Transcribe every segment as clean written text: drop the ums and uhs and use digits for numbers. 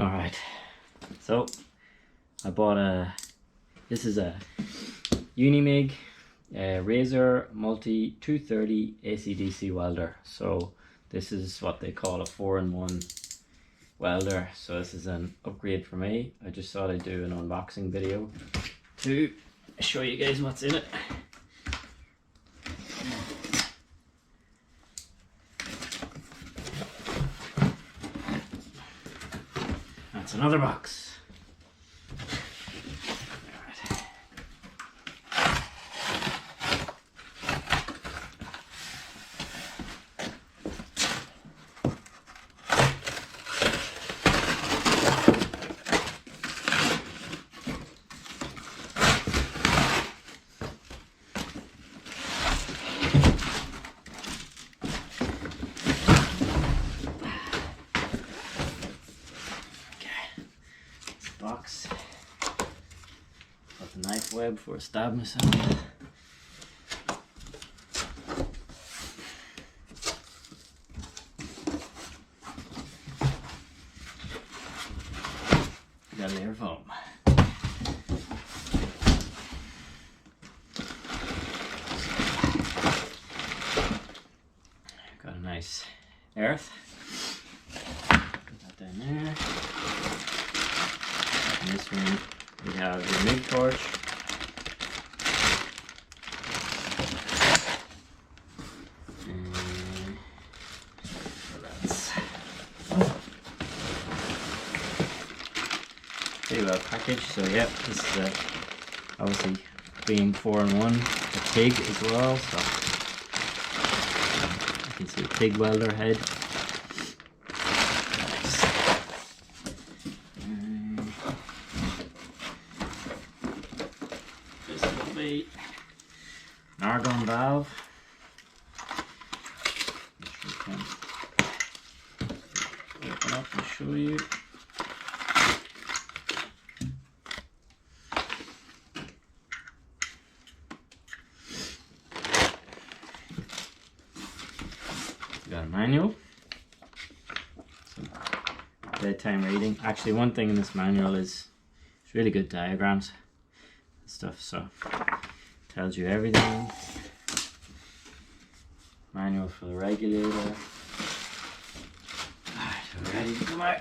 Alright, so I bought this is a Unimig Razor Multi 230 AC/DC welder. So this is what they call a 4-in-1 welder. So this is an upgrade for me. I just thought I'd do an unboxing video to show you guys what's in it. That's another box. Box. Got the knife web before I stab myself. Got layer foam. Got a nice earth. Put that down there. In this one we have your MIG torch, and that's pretty well packaged. So yeah, this is obviously being 4-in-1, a TIG as well, so you can see a TIG welder head. An argon valve, which we can open up and show you. We got a manual, some dead time reading. Actually, one thing in this manual is it's really good diagrams and stuff, so tells you everything. Manual for the regulator. Alright, we're ready to come out.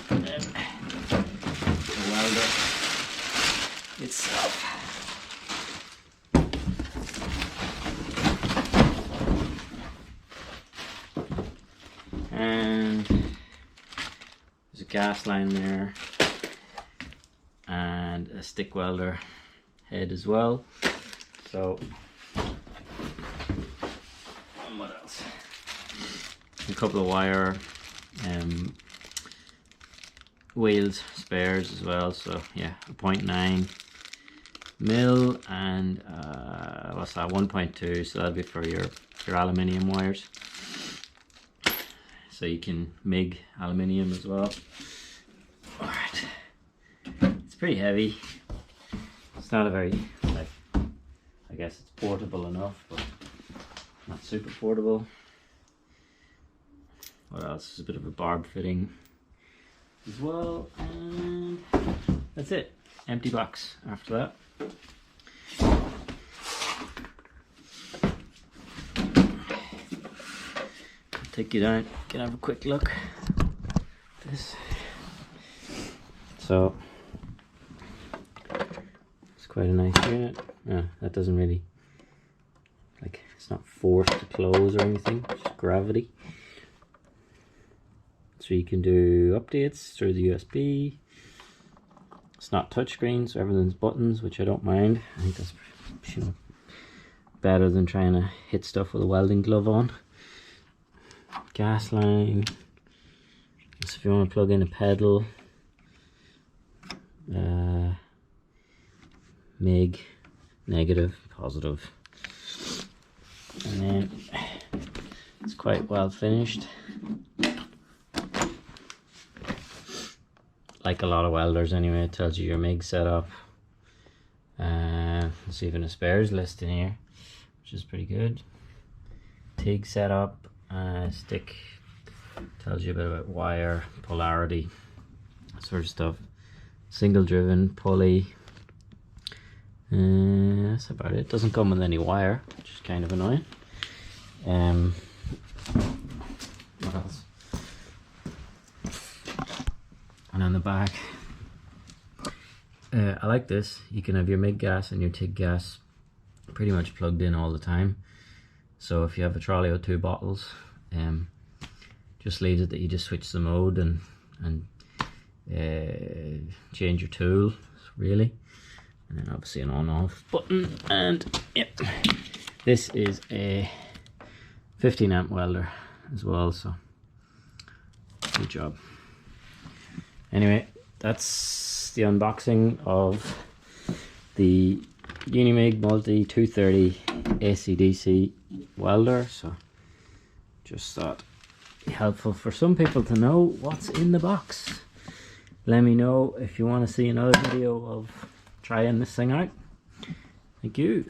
And then the welder itself. And there's a gas line there and a stick welder head as well. So what else? A couple of wire wheels spares as well. So yeah, a 0.9 mil and what's that, 1.2, so that'll be for your aluminium wires. So you can MIG aluminium as well. Alright, it's pretty heavy. It's not a very, like, I guess it's portable enough, but not super portable. What else? There's a bit of a barb fitting as well, and that's it. Empty box after that. Take you down, can have a quick look at this. So it's quite a nice unit. That doesn't really, like, it's not forced to close or anything, it's just gravity. So you can do updates through the USB. It's not touchscreen, so everything's buttons, which I don't mind. I think that's, you know, better than trying to hit stuff with a welding glove on. Gas line, so if you want to plug in a pedal, MIG, negative, positive, and then it's quite well finished. like a lot of welders anyway. It tells you your MIG setup, There's even a spares list in here, which is pretty good. TIG setup, stick, tells you a bit about wire, polarity, that sort of stuff. Single driven pulley. That's about it. Doesn't come with any wire, which is kind of annoying. What else? And on the back, I like this. You can have your MIG gas and your TIG gas pretty much plugged in all the time. So if you have a trolley or 2 bottles, just leaves it that you just switch the mode and change your tool, really. And then obviously an on-off button. And yep, this is a 15 amp welder as well, so good job. Anyway, that's the unboxing of the Unimig Multi 230 AC/DC welder. So just thought it'd be helpful for some people to know what's in the box. Let me know if you want to see another video of trying this thing out. Thank you.